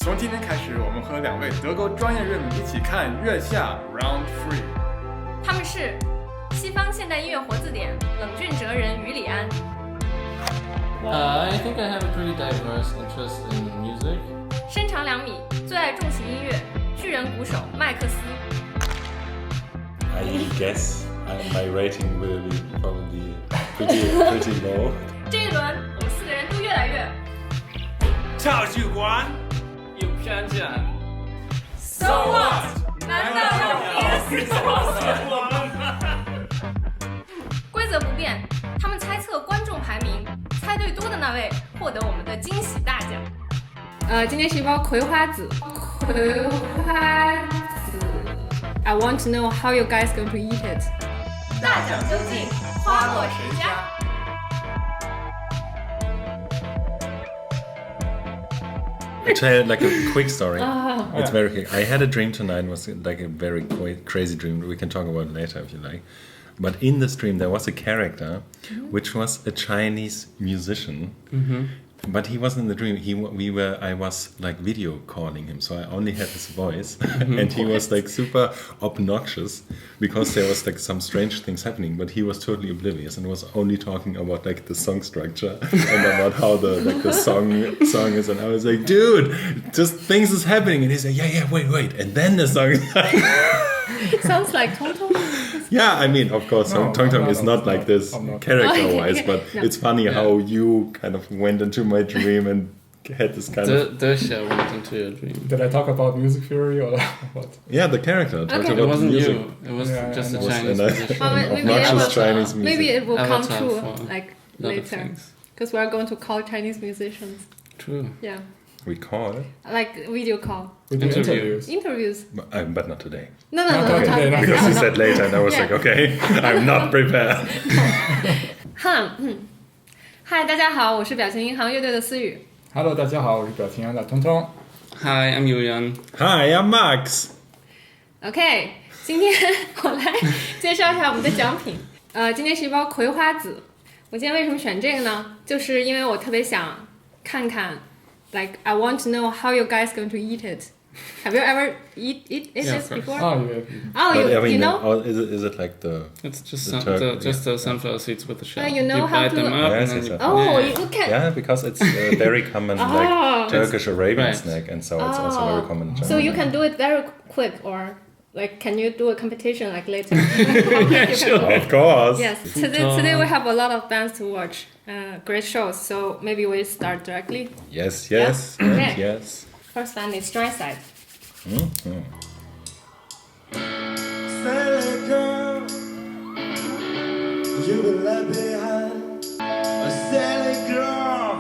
从今天开始，我们和2位德国专业乐迷一起看月下 Round 3。他们是西方现代音乐活字典冷峻哲人于礼安。I think I have a pretty diverse interest in music. 身长2米，最爱重型音乐，巨人鼓手麦克斯。I guess my rating will be probably pretty low. 这一轮我们4个人都越来越超剧观有偏见。 So what？ 难道要憋死我？规则不变，他们猜测观众排名，猜对多的那位获得我们的惊喜大奖。今天是一包葵花籽。I want to know how you guys going to eat it. 大奖究竟花落谁家？ I'll tell you like a quick story. It's very quick. I had a dream tonight. It was like a very crazy dream. We can talk about it later if you like. But in this dream there was a character which was a Chinese musician. But he wasn't in the dream. I was like video calling him, so I only had his voice, and he was like super obnoxious because there was like some strange things happening. But he was totally oblivious and was only talking about like the song structure and about how the song is. And I was like, dude, just things is happening. And he's like, yeah, wait, and then the song is like. Sounds like Tong Tong. Yeah, I mean, of course, Tong Tong is not like this character-wise, but it's funny how you kind of went into my dream and had this kind of... Desha went into your dream. Did I talk about music theory or what? Yeah, the character. Okay. It wasn't music. you. It was just a It was Chinese musician. obnoxious Chinese music. Maybe it will come Avatar true for like lot of later, things. because we are going to call Chinese musicians. True. Yeah, We call it, like video call We do Interview. interviews. interviews. but not today. No. today, no. Because you said later, and I was like, okay, I'm not prepared. 嗨，大家好，我是表情银行乐队的思雨。 Hello， 大家好，我是表情羊的通通。 Hi, I'm Yuyan. Hi, I'm Max. OK， 今天我来介绍一下我们的奖品。今天是一包葵花籽。我今天为什么选这个呢？就是因为我特别想看看 ，like I want to know how you guys going to eat it. Have you ever eat this before? Oh, yeah. Oh, you know? Is it like the... It's just The the sunflower seeds with the shell. You know how bite to- them up Yes, and then yes, you... Oh, you can. Yeah, because it's a very common like Turkish Arabian Right. snack, and so it's also very common in China. So you can do it very quick, or like, can you do a competition like later? Yeah, sure. Of course. Yes. Today we have a lot of bands to watch. Great shows. So maybe we start directly. Yes, Yeah. and Okay. yes. First band is Joyside. Silly girl, you were left behind. A silly girl,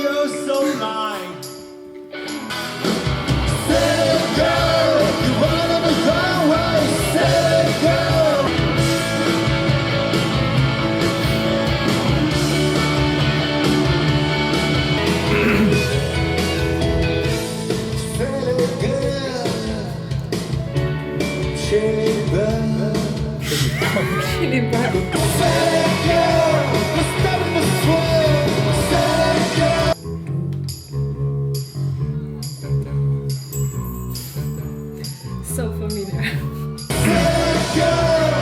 you're so blind. Silly girl, you wanna be far away. Silly girl. Silly girl. Chili burger. Chili burger. Silly girl, let's stop the swing. Silly girl. So familiar. Silly girl,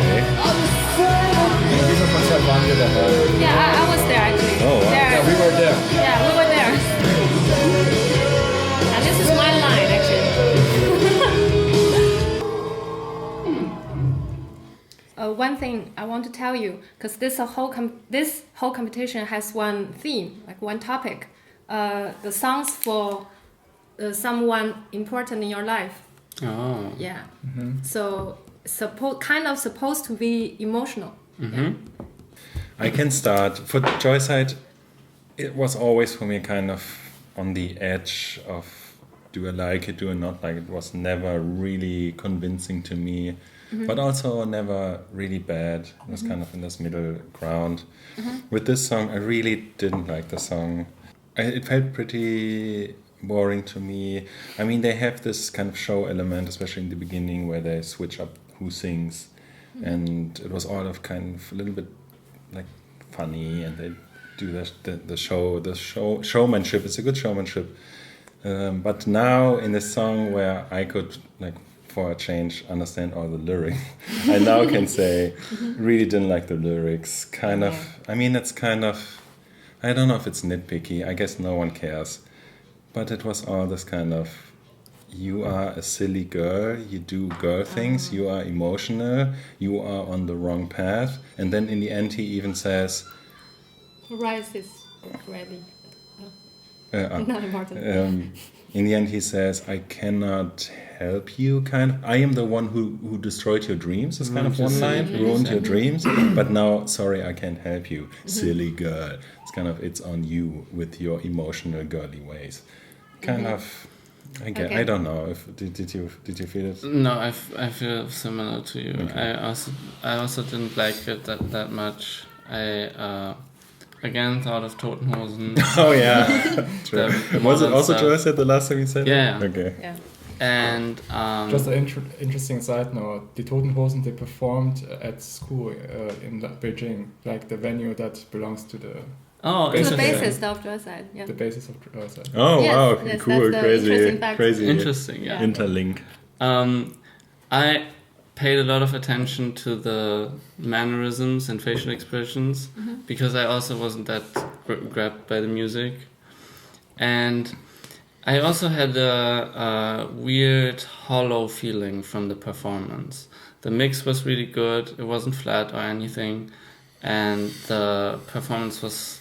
Okay. I'm silly. Diesem Konzert waren wir dabei. Yeah, I was there actually. Oh, wow. There. Yeah, we were there. Yeah, we were there. And this is my line actually. One thing I want to tell you, because this whole competition has one theme, like one topic, the songs for someone important in your life. Oh. Yeah. So kind of supposed to be emotional. Yeah. I can start. For Joyside, it was always for me kind of on the edge of do I like it, do I not like it. It was never really convincing to me, but also never really bad. It was kind of in this middle ground. With this song, I really didn't like the song. It felt pretty boring to me. I mean, they have this kind of show element, especially in the beginning, where they switch up who sings, and it was all of kind of a little bit like funny, and they do the showmanship. It's a good showmanship. But now in the song where I could like for a change understand all the lyrics, I now can say really didn't like the lyrics. Kind of. I mean, it's kind of. I don't know if it's nitpicky. I guess no one cares. But it was all this kind of. You are a silly girl, you do girl things, you are emotional, you are on the wrong path. And then in the end he even says... Rice is ready. Not important. In the end he says, I cannot help you, kind of. I am the one who destroyed your dreams, is kind of one line, ruined your dreams. But now, sorry, I can't help you, silly girl. It's kind of, it's on you with your emotional girly ways. Kind of... I don't know. Did you feel it? No, I feel similar to you. Okay. I also didn't like it that much. I again thought of Totenhosen. Oh yeah, true. Was it also Joyside the last time you said? Yeah. Okay. Yeah. And Just an interesting side note: the Totenhosen, they performed at school in Beijing, like the venue that belongs to the. oh, It's the interesting. basis of Joyside. Yeah. The basis of Joyside. Oh Yes, wow, yes, cool, that's the interesting fact. crazy Interesting, yeah. interlink. I paid a lot of attention to the mannerisms and facial expressions because I also wasn't that grabbed by the music. And I also had a weird hollow feeling from the performance. The mix was really good, it wasn't flat or anything, and the performance was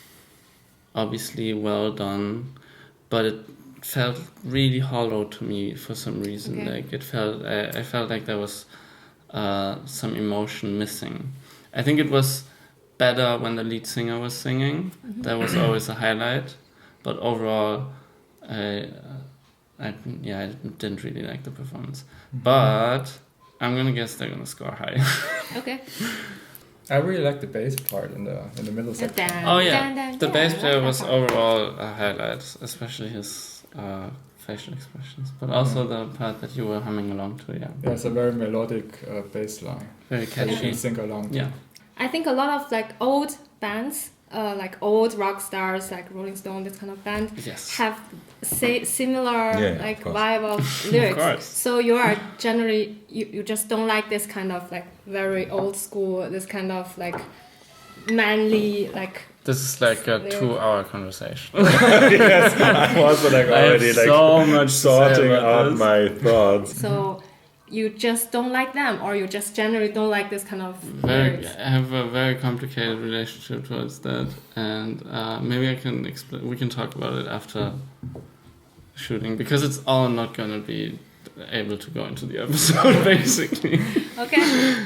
obviously well done, but it felt really hollow to me for some reason. Okay. Like it felt, I felt like there was some emotion missing. I think it was better when the lead singer was singing. That was always a highlight, but overall, I didn't really like the performance. But I'm gonna guess they're gonna score high. Okay. I really like the bass part in the middle section. Oh yeah, the bass player was overall a highlight, especially his facial expressions, but also the part that you were humming along to. Yeah, Yeah, it's a very melodic bass line. very That you catchy. can sing along to. Yeah, I think a lot of like old bands, like old rock stars, like Rolling Stone, this kind of band, yes. have similar Yeah, like of course. vibe of lyrics. course. So you are generally you just don't like this kind of like very old school, this kind of like manly like. This is like a Lyrics. 2-hour conversation. Yes, I was like I have already like so much to say sorting about out this. my thoughts. So you just don't like them, or you just generally don't like this kind of lyrics. I have a very complicated relationship towards that, and maybe I can explain. We can talk about it after shooting because it's all not gonna be able to go into the episode basically. Okay.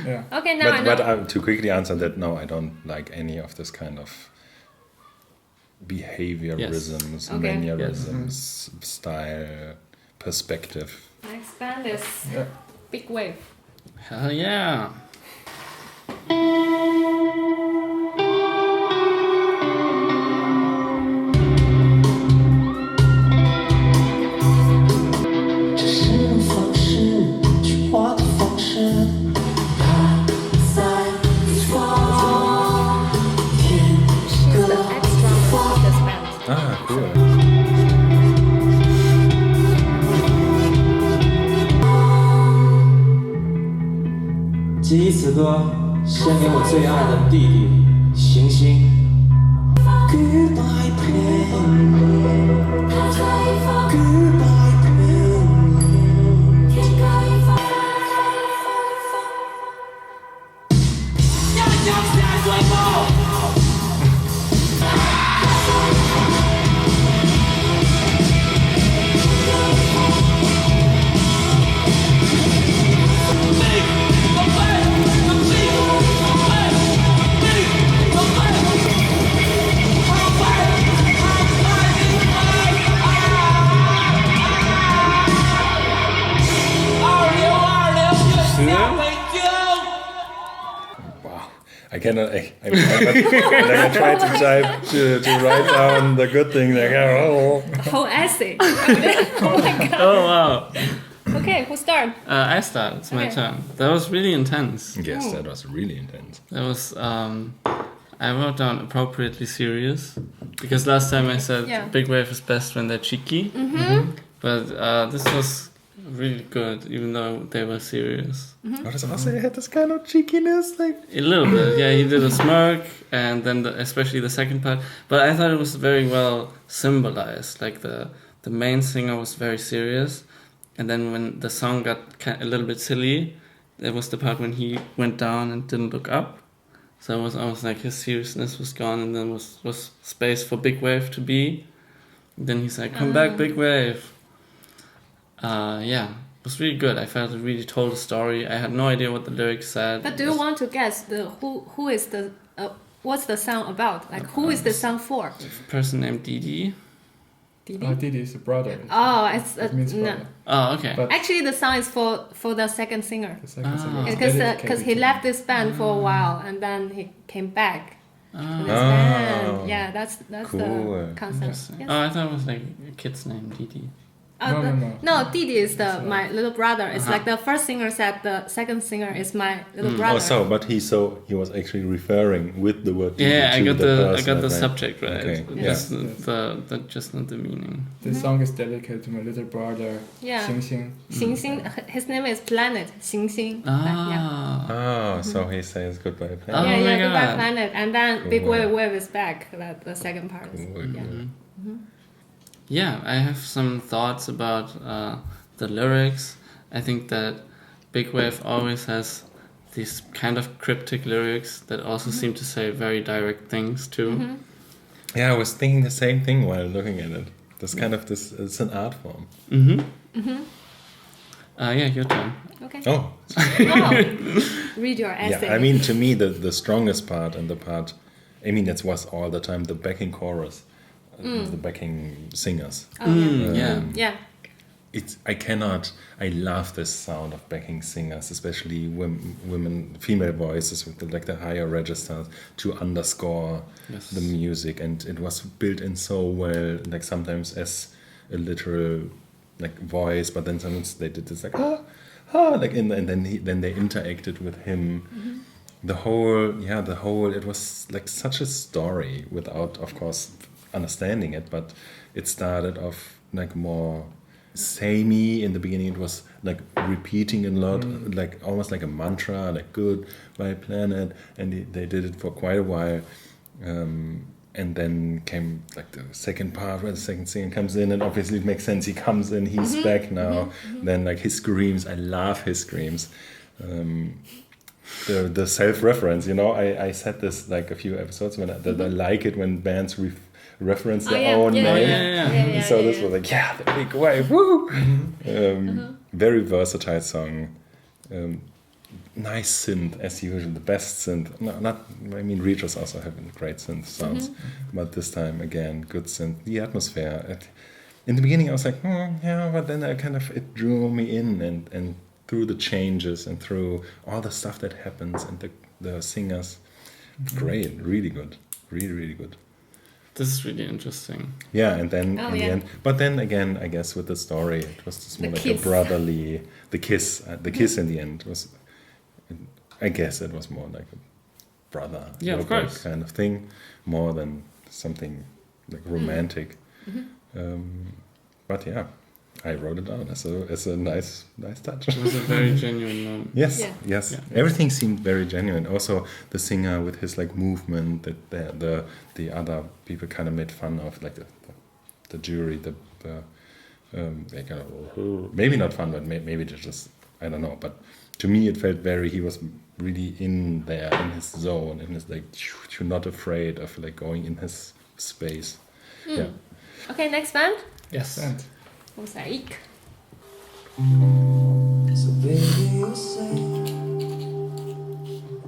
Yeah. Okay. Now I know. But to quickly answer that, no, I don't like any of this kind of behaviorisms, Okay. mannerisms, style, perspective. Next band is Yeah. Big Wave. Hell yeah! She's the ex-drummer of this band. Ah, cool. 这一次歌献给我最爱的弟弟行星。Goodbye pain, goodbye pain. I cannot. I'm like I tried to type to write down the good thing. Like, oh. Whole essay. Oh my god. Oh wow! Okay, who start? I start. It's my Okay. turn. That was really intense. Yes, that was really intense. That was I wrote down appropriately serious because last time I said Yeah. Big Wave is best when they're cheeky, but this was really good even though they were serious. But it's also it had this kind of cheekiness, like A little bit, yeah. He did a smirk, and then especially the second part. But I thought it was very well symbolized. Like the main singer was very serious, and then when the song got a little bit silly, there was the part when he went down and didn't look up. So it was almost like his seriousness was gone, and then was space for Big Wave to be. Then he's like, "Come back, Big Wave." Yeah. It was really good. I felt it really told a story. I had no idea what the lyrics said. But do you want to guess who is the what's the song about? Like who is the song for? A person named Didi. Didi? Didi is a brother. Oh, it's It means no. brother. Oh, okay. But Actually, the song is for the second singer. the second singer is Because dedicated he to left this band for a while and then he came back to this Oh. band. Yeah, that's Cool. the concept. Yes. Oh, I thought it was like a kid's name, Didi. No, Didi is my little brother. It's like the first singer said the second singer is my little brother. he was actually referring with the word. Yeah, to I got the person, subject right. Okay. Just Yeah. the just not the meaning. This song is dedicated to my little brother, Yeah. Xing Xing. 行星, his name is Planet, 行星. Yeah. Ah. Oh, so he says goodbye. Oh Yeah, my Goodbye God. Planet. And then Big Cool. Wave is back. The second part is. Cool. Yeah. Yeah, I have some thoughts about the lyrics. I think that Big Wave always has these kind of cryptic lyrics that also seem to say very direct things too. Yeah, I was thinking the same thing while looking at it. It's an art form. Yeah, your turn. Okay. Oh, Read your essay. yeah. I mean, to me, the strongest part and the part, I mean, it was all the time the backing chorus, the backing singers. Yeah. Yeah. I love this sound of backing singers, especially women, female voices with the higher registers to underscore the music, and it was built in so well. Like sometimes as a literal like voice, but then sometimes they did this like and then they interacted with him. The whole it was like such a story without, of course, understanding it, but it started off like more samey in the beginning. It was like repeating a lot, like almost like a mantra, like goodbye planet, and they did it for quite a while, and then came like the second part where the second singer comes in, and obviously it makes sense, he comes in, he's back now. Then like his screams, I love his screams. The self-reference, I said this like a few episodes when I like it when bands reference their own name. So this was like, the Big Wave, woo! Very versatile song. Nice synth as usual, the best synth. Retros also have great synth sounds, but this time again, good synth. The atmosphere. In the beginning, I was like, but then it drew me in, and through the changes and through all the stuff that happens and the singers, great, really good, really good. This is really interesting. Yeah, and then the end, but then again, I guess with the story, it was just more like a brotherly. The kiss in the end was, I guess, it was more like a brother, of course, kind of thing, more than something like romantic. But yeah, I wrote it down as a nice touch. It was a very genuine moment. Yes. Yeah. Everything seemed very genuine. Also, the singer with his like movement that the other people kind of made fun of, like the jury, they kind of maybe not fun, but maybe just I don't know. But to me, it felt he was really in there, in his zone, in his like not afraid of like going in his space. Yeah. Okay, next band. Yes. Mosaic. So baby, you say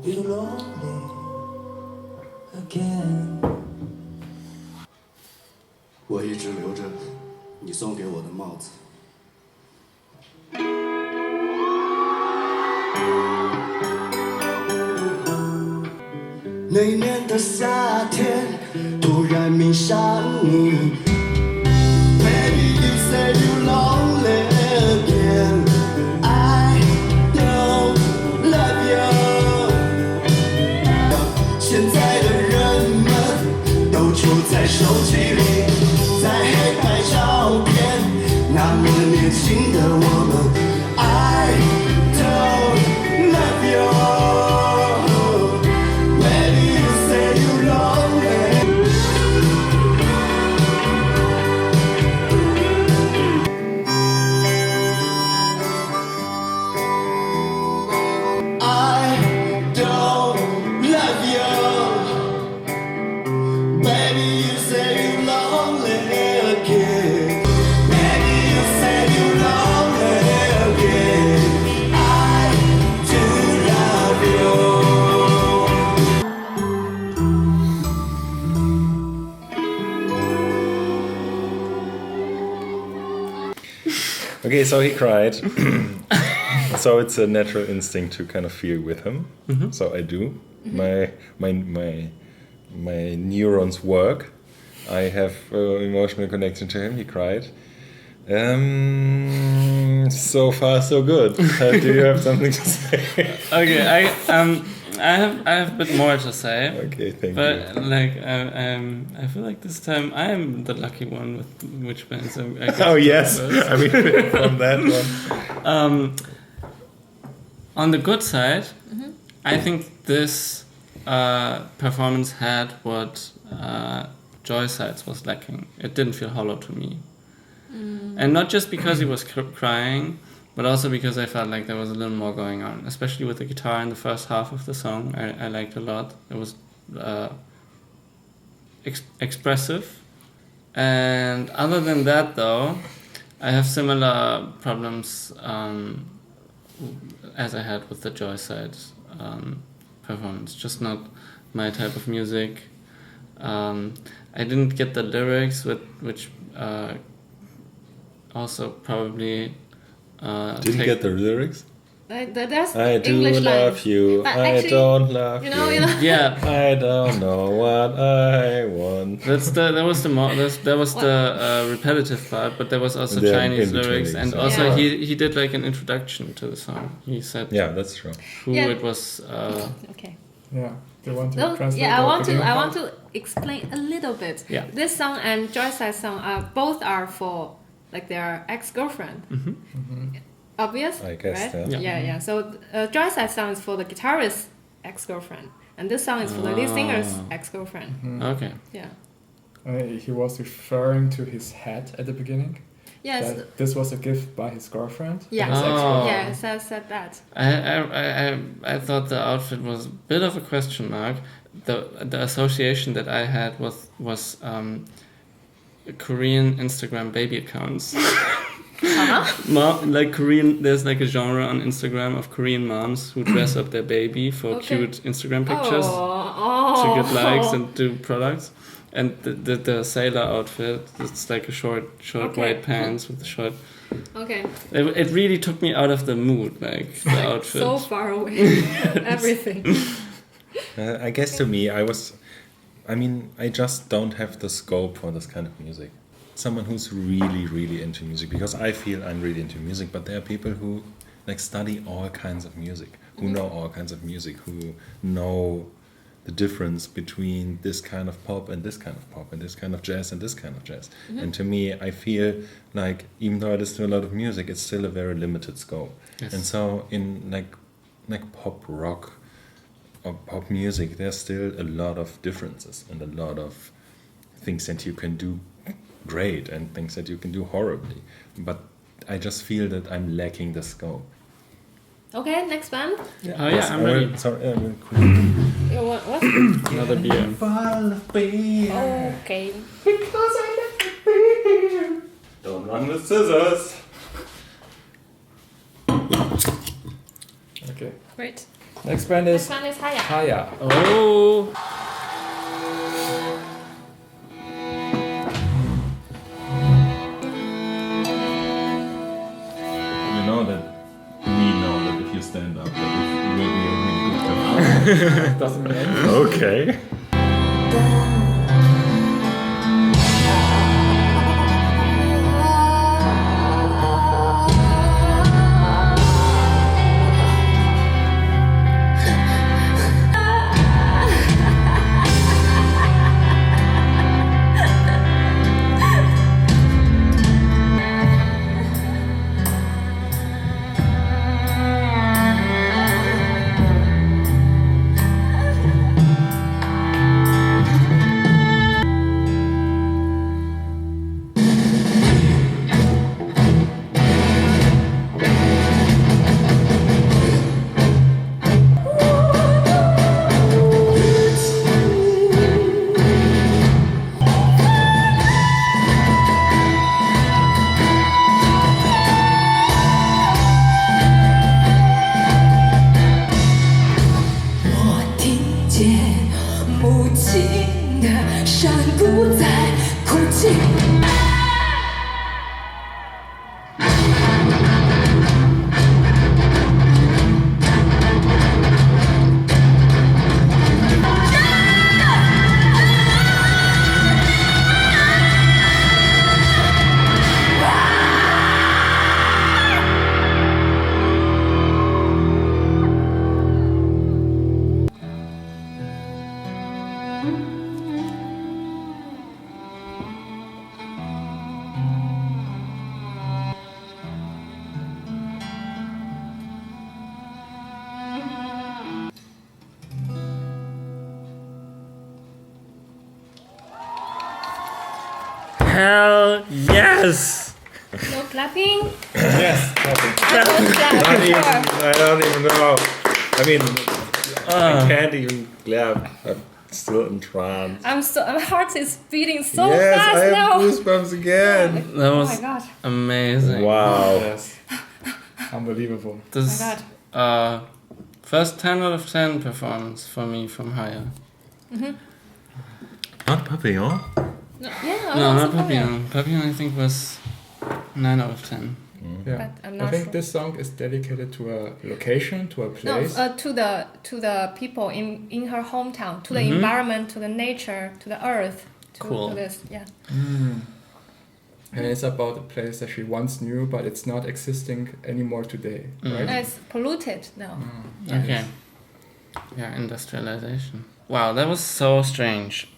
you're lonely again. 我一直留着你送给我的帽子。那年的夏天，突然迷上你。Baby, you say you're lonely again. I don't love you. 现在的人 Okay, so he cried. So it's a natural instinct to kind of feel with him. So I do. My neurons work. I have emotional connection to him. He cried. So far so good. Do you have something to say? Okay, I have a bit more to say. Okay, thank you. But like I feel like this time I am the lucky one with which bands I get Oh to yes, first. I mean from that one. On the good side, I think this performance had what Joyside was lacking. It didn't feel hollow to me. And not just because he was crying, but also because I felt like there was a little more going on, especially with the guitar in the first half of the song. I liked a lot. It was expressive. And other than that, though, I have similar problems as I had with the Joyside performance. Just not my type of music. I didn't get the lyrics, which also probably Didn't get the lyrics? That's I do English love lines. you. But I actually, don't love you you. know. Yeah, I don't know what I want. that was the repetitive part, but there was also The Chinese in-between lyrics, and lyrics, also yeah. he did like an introduction to the song. He said Yeah, that's true. who Yeah. it was. Okay. Yeah. Do you want to No, translate? yeah, the I want beginning to explain a little bit. Yeah. This song and Joyside song both are for like their ex-girlfriend. Obvious, I guess, right? yeah. Yeah. So Joyside song is for the guitarist's ex-girlfriend, and this song is for the lead singer's ex-girlfriend. Okay. Yeah. He was referring to his hat at the beginning. Yes. That this was a gift by his girlfriend. Yeah. His Oh. ex-girlfriend. Yeah. It said that. I thought the outfit was a bit of a question mark. The association that I had was Korean Instagram baby accounts. Like Korean, there's like a genre on Instagram of Korean moms who dress up their baby for Okay. cute Instagram pictures Oh. to get likes and do products. And the sailor outfit, it's like a short Okay. white pants with the short. Okay. It really took me out of the mood, like the outfit. So far away. Everything. I guess to me, I just don't have the scope for this kind of music. Someone who's really, really into music, because I feel I'm really into music, but there are people who like study all kinds of music, who know all kinds of music, who know the difference between this kind of pop and this kind of pop, and this kind of jazz and this kind of jazz. And to me, I feel like even though I listen to a lot of music, it's still a very limited scope. Yes. And so in like pop rock or pop music, there's still a lot of differences and a lot of things that you can do great and things that you can do horribly. But I just feel that I'm lacking the scope. Okay. Next band. Oh yeah, I'm ready. Sorry, You want what? Another beer. Okay. Because I like the beer. Don't run with scissors. Okay. Great. Next band This is one is Haya. Haya. Oh. You know that we know that if you stand up, that it will be a really good performance. Doesn't mean anything. Okay. Haya. Yes. No clapping. Yes. I will clap, sure. I don't even know. I mean, I can't even clap. I'm still in trance. My heart is beating so yes, fast I have now. goosebumps again. That Oh was my god. amazing. Wow. Yes. Unbelievable. This Oh my first 10 out of 10 performance for me from Haya. Not Papillon? No, yeah, No, also not Papillon. Papillon I think was 9 out of 10. Yeah. But I'm I not think sure. this song is dedicated to a location, to a No, place. to the people in her hometown, to the Mhm. environment, to the nature, to the earth, Cool. to this. Yeah. And it's about a place that she once knew, but it's not existing anymore today, right? And it's polluted now. Okay. Yeah, industrialization. Wow, that was so strange.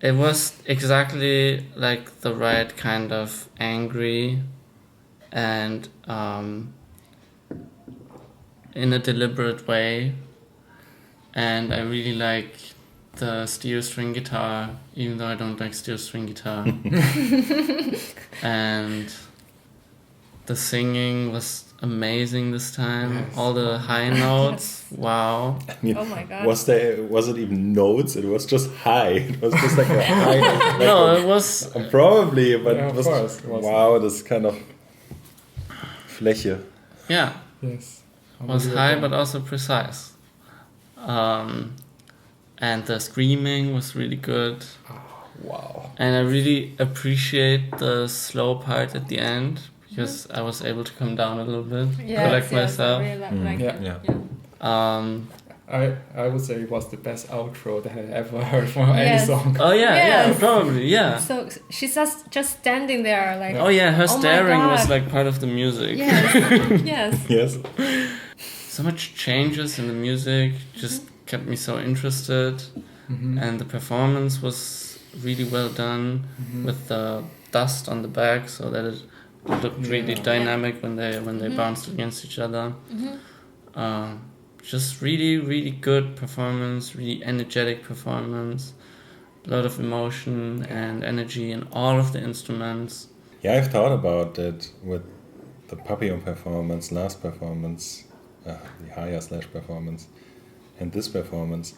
It was exactly like the right kind of angry and in a deliberate way. And I really like the steel string guitar, even though I don't like steel string guitar. And the singing was amazing this time. Yes. All the high notes, wow. I mean, Oh my God. Was it even notes? It was just high. It was just like a high. Like No, it was probably, but Yeah, it of was course, it was. wow. This kind of Fläche. yeah, Yes. was high but also precise. And the screaming was really good. Wow. And I really appreciate the slow part at the end because I was able to come down a little bit, collect myself. I really like Yeah. that. Yeah. I would say it was the best outro that I ever heard from any Yes. song. Oh yeah, Yes. yeah, probably, yeah. So she's just standing there like. Oh yeah, her Oh my staring was God. like part of the music. Yes. Yes. Yes. So much changes in the music just kept me so interested, and the performance was really well done with the dust on the back, so that it looked really dynamic when they bounced against each other. Just really good performance, really energetic performance, a lot of emotion and energy in all of the instruments. Yeah, I've thought about it with the Papillon performance, last performance, the Haya / performance, and this performance.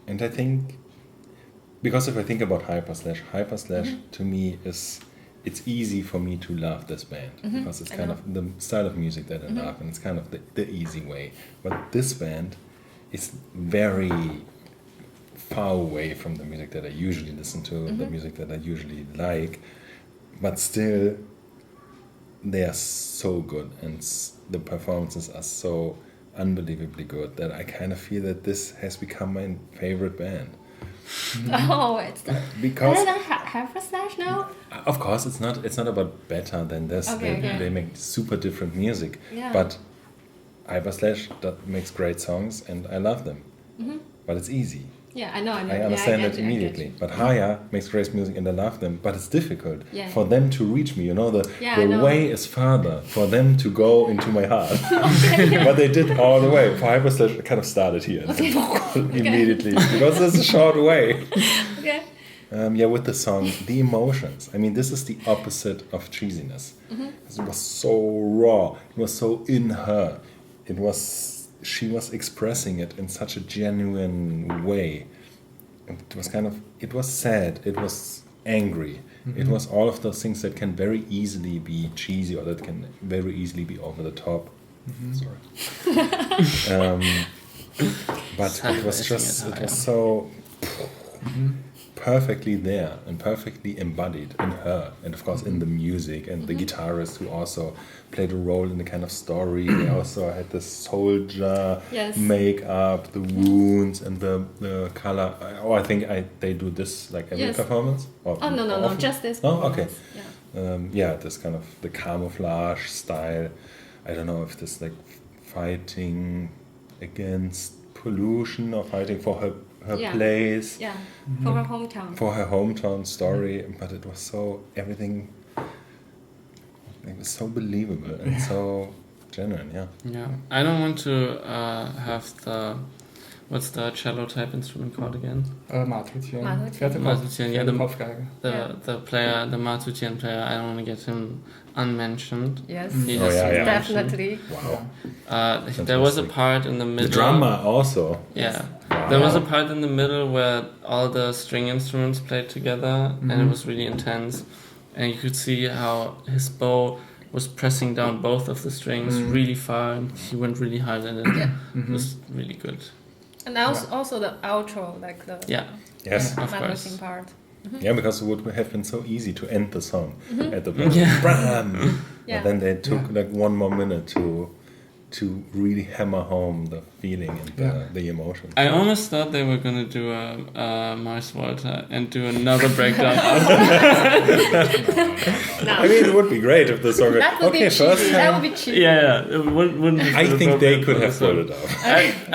And I think, because if I think about hyper slash to me it's easy for me to love this band because it's kind of the style of music that I love, and it's kind of the easy way. But this band is very far away from the music that I usually listen to, the music that I usually like, but still they are so good, and the performances are so unbelievably good that I kind of feel that this has become my favorite band. Oh, it's Because better than Hyper Slash now. of course it's not about better than this. Okay, They make super different music, Yeah. but Hyper Slash that makes great songs and I love them. But it's easy. Yeah, I know. I understand yeah, it immediately. But Haya makes great music and I love them, but it's difficult Yeah. for them to reach me. You know, Yeah, I the know. way is farther for them to go into my heart. But they did all the way. For Hyper Slash, it kind of started here immediately because it's a short way. Okay. Yeah, with the song, the emotions. I mean, this is the opposite of cheesiness. It was so raw. It was so in her. She was expressing it in such a genuine way. It was sad. It was angry. It was all of those things that can very easily be cheesy or that can very easily be over the top. Sorry. But it was so perfectly there and perfectly embodied in her, and of course in the music and the guitarist who also played a role in the kind of story. They also had the soldier Yes. makeup, the wounds, and the color. I think they do this like every Yes. performance. Or Oh no, often? just this. Oh, okay. Yeah. Yeah, this kind of the camouflage style. I don't know if this like fighting against pollution or fighting for her Yeah. place, Yeah. For her hometown. for her hometown story. But it was so everything. It was so believable and so genuine. Yeah. Yeah, I don't want to have what's the cello type instrument called again? Matutian. Matutian, yeah, Kopfgeige. the player, the Matutian player. I don't want to get him unmentioned. Yes, He Oh, has yeah, to be yeah. definitely. Wow. There was a part in the middle. The drummer also. Yeah. There was a part in the middle where all the string instruments played together, and it was really intense. And you could see how his bow was pressing down both of the strings really far, and he went really hard in it. It was really good. And also the outro, like the Yeah, Yes. of Matutian course. part. Yeah, because it would have been so easy to end the song at the Yeah. Bram. Yeah. And then they took like 1 more minute to really hammer home the feeling and the emotion. I almost thought they were gonna do a Mars Volta and do another breakdown. I mean, it would be great if the song. That would be cheesy. first That time. would be cheesy. Yeah, it wouldn't have I been think they appropriate could for have the pulled song. it off.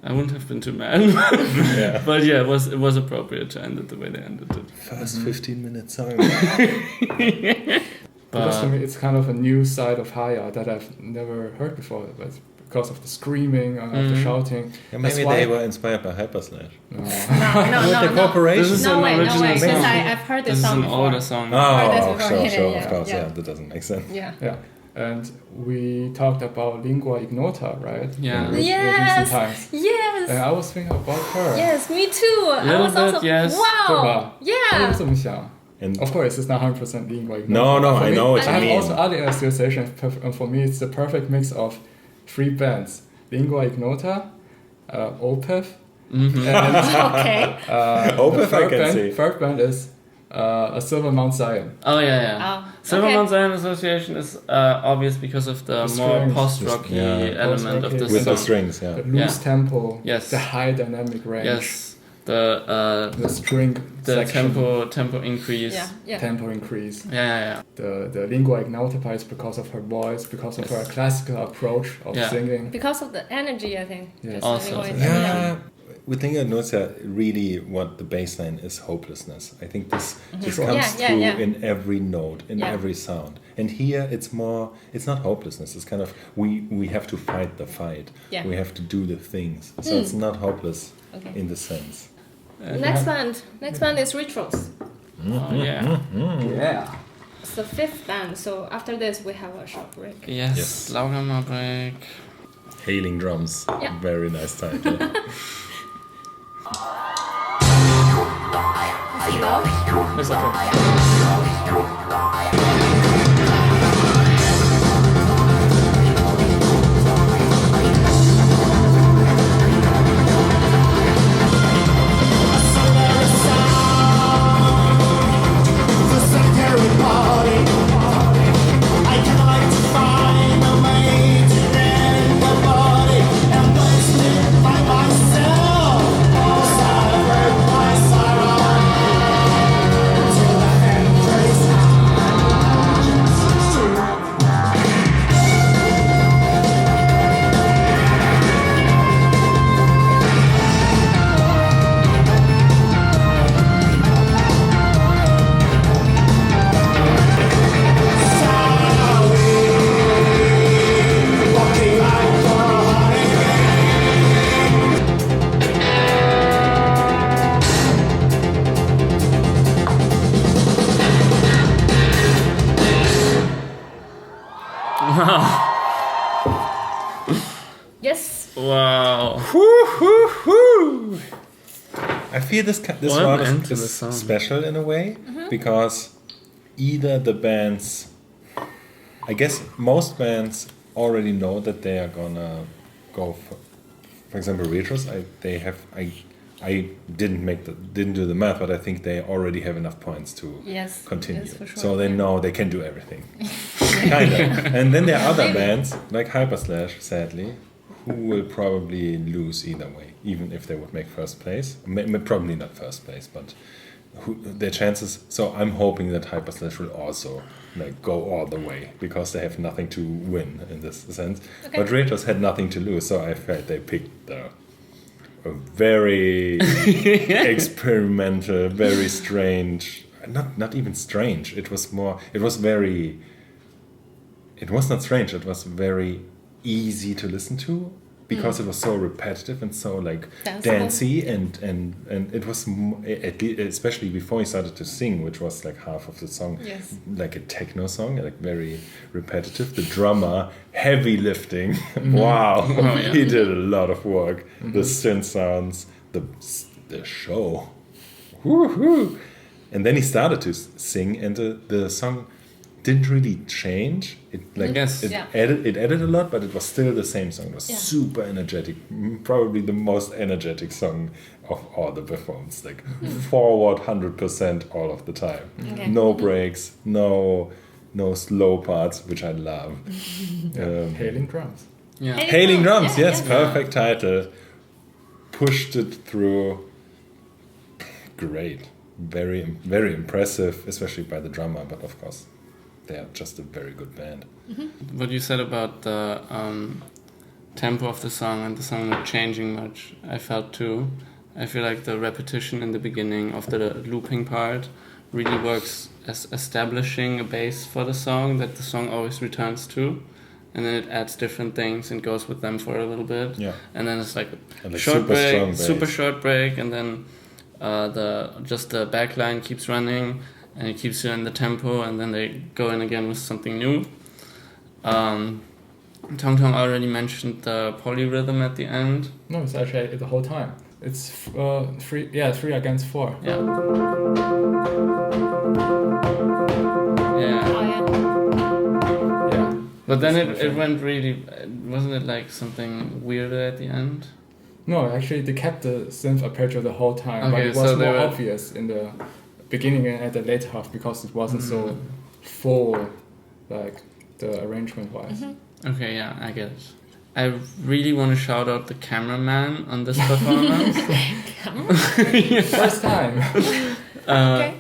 I wouldn't have been too mad. Yeah. But yeah, it was appropriate to end it the way they ended it. First 15-minute song. Because to me, it's kind of a new side of Haya that I've never heard before. But because of the screaming and of the shouting. Yeah, That's maybe why- they were inspired by Hyperslash. No. No, The corporation. This is No an way, original no way. song. Because I've heard this This is song an before. older song. heard this Oh, before. sure, Yeah, sure, yeah, of course, yeah. yeah, that doesn't make sense. Yeah. Yeah, and we talked about lingua ignota, right? Yeah. In recent Yes. times. Yes. And I was thinking about her. Yes, me too. I Little was also bit, yes. wow. 对吧？我也 Yeah. 这么想。 And Of course, it's not 100% lingua ignota. No, no, For I me, know what you I have mean. also other associations, and for me, it's the perfect mix of 3 bands: lingua ignota, Opeth, and Okay. Opeth I can see. third band is a Silver Mount Zion. Oh yeah. Oh, Silver okay. Mount Zion Association is obvious because of the The more strings. post-rocky Yeah. element of Post-rocky. this with the song. strings, yeah. The loose tempo, Yes. the high dynamic range, Yes, the the string section, tempo increase. Yeah. Yeah. tempo increase. Yeah. The lingua ignota part is because of her voice, because of her classical approach of Yeah. singing. Because of the energy, I think. Yes. Just Also, really Yeah, with Lingua Ignota, really what the baseline is hopelessness. I think this just comes Yeah, through yeah. in every note, in Yeah. every sound. And here it's not hopelessness. It's kind of, we have to fight the fight. Yeah. We have to do the things. So it's not hopeless Okay. in the sense. Next band is Rituals. Oh yeah. Yeah. It's the 5th band. So after this, we have a short break. Yes. Yes. Laugamer break. Hailing drums. Yeah. Very nice title. It's okay. Yes. Wow. I feel this What an one end to is the song. special in a way because either the bands, I guess most bands already know that they are gonna go for example, Retros. I didn't do the math, but I think they already have enough points to Yes. continue. Yes, for sure. So they know they can do everything. Kind of. And then there are other bands like Hyperslash, sadly, who will probably lose either way, even if they would make first place. Probably not first place, but their chances. So I'm hoping that Hyperslash will also go all the way because they have nothing to win in this sense. Okay. But Retros had nothing to lose, so I felt they picked a very experimental, very strange. Not even strange. It was not strange. It was very easy to listen to because it was so repetitive and so like Danceable. dancey and it was especially before he started to sing, which was like half of the song, Yes. like a techno song, like very repetitive. The drummer heavy lifting. Wow, he did a lot of work. The synth sounds, the show. Woo-hoo. And then he started to sing, and the song didn't really change. It like Yes. it Yeah. added a lot, but it was still the same song. It was super energetic, probably the most energetic song of all the performance. Like forward 100% all of the time. Okay. No breaks, no slow parts, which I love. Hailing drums. Yeah. Hailing drums, Yeah, yes, yeah. perfect title. Pushed it through. Great, very impressive, especially by the drummer. But of course, they are just a very good band. What you said about the tempo of the song and the song not changing much, I felt too. I feel like the repetition in the beginning of the looping part really works as establishing a base for the song that the song always returns to, and then it adds different things and goes with them for a little bit. Yeah. And then it's like And like short super strong break, bass. super short break, and then the back line keeps running and it keeps you in the tempo, and then they go in again with something new. Tong Tong already mentioned the polyrhythm at the end. No, it's actually the whole time. It's 3 against 4. Yeah. Oh, Yeah. yeah. Yeah. But then it went really, wasn't it like something weirder at the end? No, actually they kept the synth arpeggio the whole time, but Okay, it was so they more were- obvious in the beginning and at the later half because it wasn't so full, like the arrangement wise. Okay, yeah, I get it. I really want to shout out the cameraman on this performance. First time. Okay.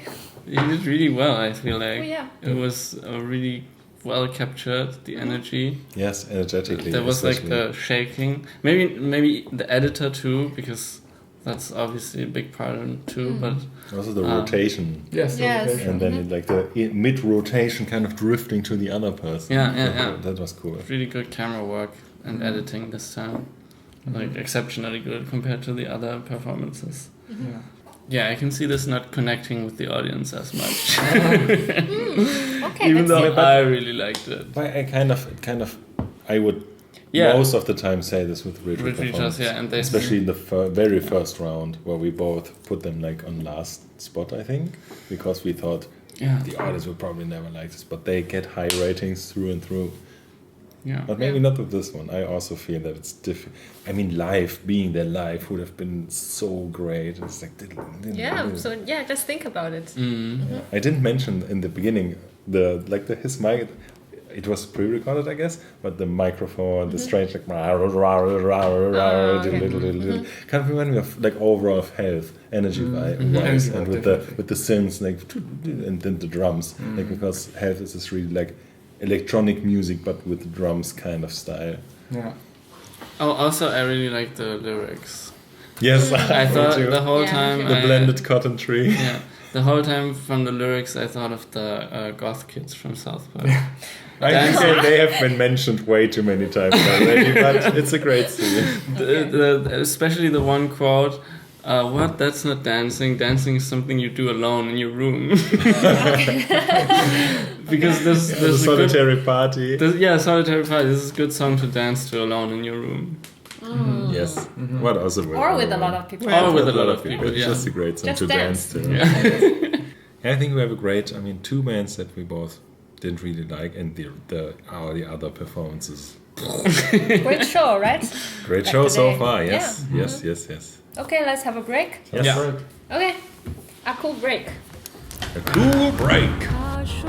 He did really well, I feel like. Oh, yeah. It was really well captured, the energy. Yes, energetically. There was like especially. the shaking. Maybe the editor too, because that's obviously a big part of it too, but also the rotation. Yes. the Yes. rotation. And then it, like the mid rotation kind of drifting to the other person. Yeah. That was cool. really good camera work and editing this time. Like exceptionally good compared to the other performances. Yeah. Yeah, I can see this not connecting with the audience as much. Okay, Even that's though it. I really liked it. But I would Yeah. most of the time say this with retro With retros, performance. yeah, and they especially in the very first round where we both put them like on last spot, I think, because we thought Yeah. the audience would probably never like this, but they get high ratings through and through. Yeah. But maybe not with this one. I also feel that it's different. I mean, being there live would have been so great. It's like Yeah, so yeah, just think about it. I didn't mention in the beginning his mic. It was pre-recorded, I guess, but the microphone, the strange like kind of remind me of like overall of health, energy wise, Energy and vibe, with definitely. the synths like and then the drums, like because health is this really like electronic music but with drums kind of style. Yeah. Oh, also, I really like the lyrics. Yes, I thought too. the whole Yeah, time. me The blended cotton tree. Yeah, the whole time from the lyrics, I thought of the goth kids from South Park. I think they have been mentioned way too many times already, but it's a great scene. Especially the one quote. What? That's not dancing. Dancing is something you do alone in your room. Because this The is solitary party. solitary party. This is a good song to dance to alone in your room. Yes. What also Or with a lot of people. Or with a lot of people, It's yeah. just a great song Just to dance. dance to. I think we have a great. I mean, two bands that we both didn't really like, and the other performances. Great show, right? Great Back show so today. far. Yeah. Yes. Okay, let's have a break. Yes. Yeah. Okay, a cool break. A cool break.他说